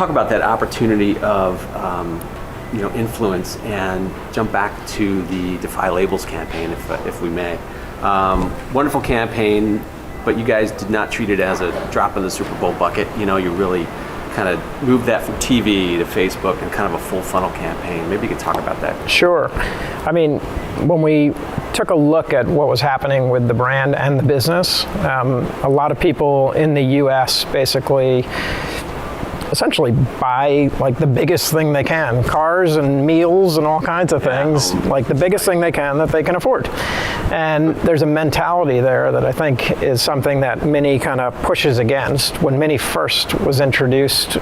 talk about that opportunity of influence and jump back to the Defy Labels campaign, if we may. Wonderful campaign, but you guys did not treat it as a drop in the Super Bowl bucket. You really kind of moved that from TV to Facebook and kind of a full funnel campaign. Maybe you could talk about that. Sure. I mean, when we took a look at what was happening with the brand and the business, a lot of people in the US basically essentially buy like the biggest thing they can, cars and meals and all kinds of things, like the biggest thing they can that they can afford. And there's a mentality there that I think is something that Mini kind of pushes against. When Mini first was introduced,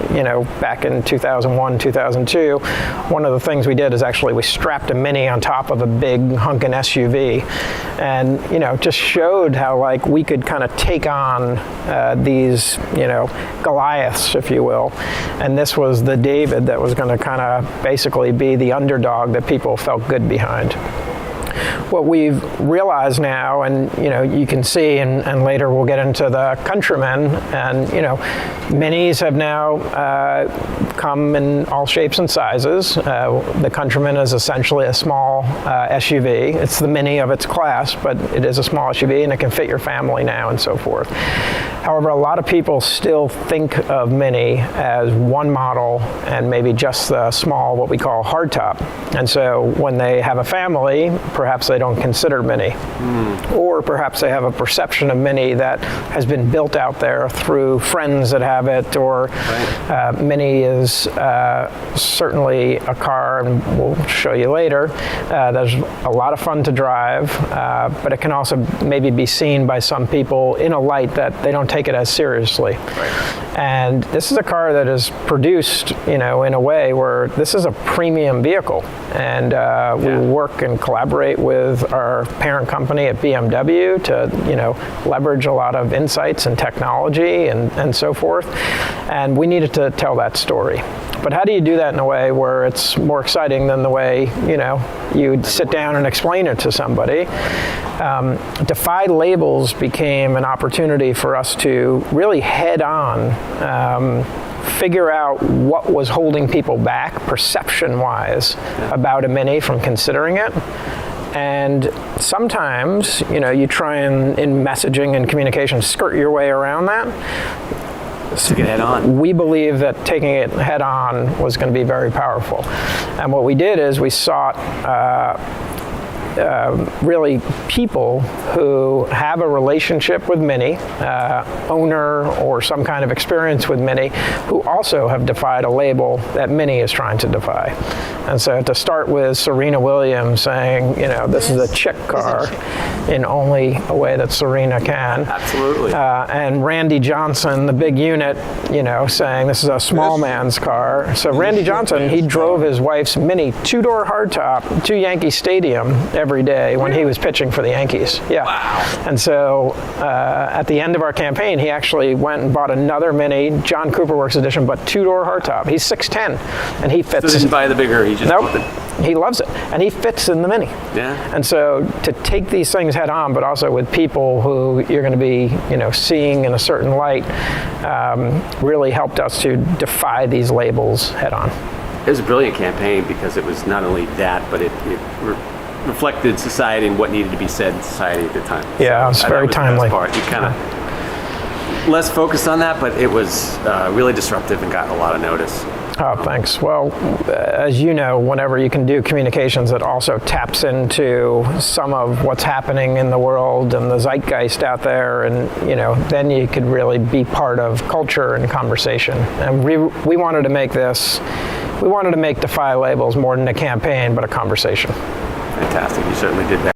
back in 2001, 2002, one of the things we did is actually we strapped a Mini on top of a big hunkin' SUV, and just showed how like we could kind of take on these Goliaths, if you will. And this was the David that was going to kind of basically be the underdog that people felt good behind. What we've realized now, and you can see, and later we'll get into the Countrymen, and Minis have now come in all shapes and sizes. The Countryman is essentially a small SUV. It's the Mini of its class, but it is a small SUV, and it can fit your family now and so forth. However, a lot of people still think of Mini as one model and maybe just the small, what we call hardtop. And so when they have a family, perhaps they don't consider Mini. Or perhaps they have a perception of Mini that has been built out there through friends that have it, or Mini is certainly a car, and we'll show you later, there's a lot of fun to drive, but it can also maybe be seen by some people in a light that they don't take it as seriously. And this is a car that is produced, in a way where this is a premium vehicle. And we work and collaborate with our parent company at BMW to, leverage a lot of insights and technology and so forth. And we needed to tell that story. But how do you do that in a way where it's more exciting than the way, you'd sit down and explain it to somebody? Defy Labels became an opportunity for us to really head on figure out what was holding people back perception-wise about a Mini from considering it. And sometimes, you try and, in messaging and communication, skirt your way around that. Take it head on. We believe that taking it head on was going to be very powerful. And what we did is we sought really people who have a relationship with Mini, owner or some kind of experience with Mini, who also have defied a label that Mini is trying to defy. And so to start with Serena Williams saying, this is a chick car in only a way that Serena can. Absolutely. And Randy Johnson, the big unit, saying this is a small man's car. So Randy Johnson, he drove his wife's Mini two-door hardtop to Yankee Stadium every day when he was pitching for the Yankees. Yeah. Wow. And so at the end of our campaign, he actually went and bought another Mini, John Cooper Works edition, but two-door hardtop. He's 6'10", and he fits. So didn't buy the bigger, he just bought it. He loves it, and he fits in the Mini. Yeah. And so to take these things head on, but also with people who you're going to be, seeing in a certain light, really helped us to defy these labels head on. It was a brilliant campaign because it was not only that, but it reflected society and what needed to be said in society at the time. Yeah, it was very timely. The best part. You kind of less focused on that, but it was really disruptive and got a lot of notice. Oh, thanks. Well, as you know, whenever you can do communications that also taps into some of what's happening in the world and the zeitgeist out there, and then you could really be part of culture and conversation. And we wanted to make this, we wanted to make Defy Labels more than a campaign, but a conversation. Fantastic. You certainly did that.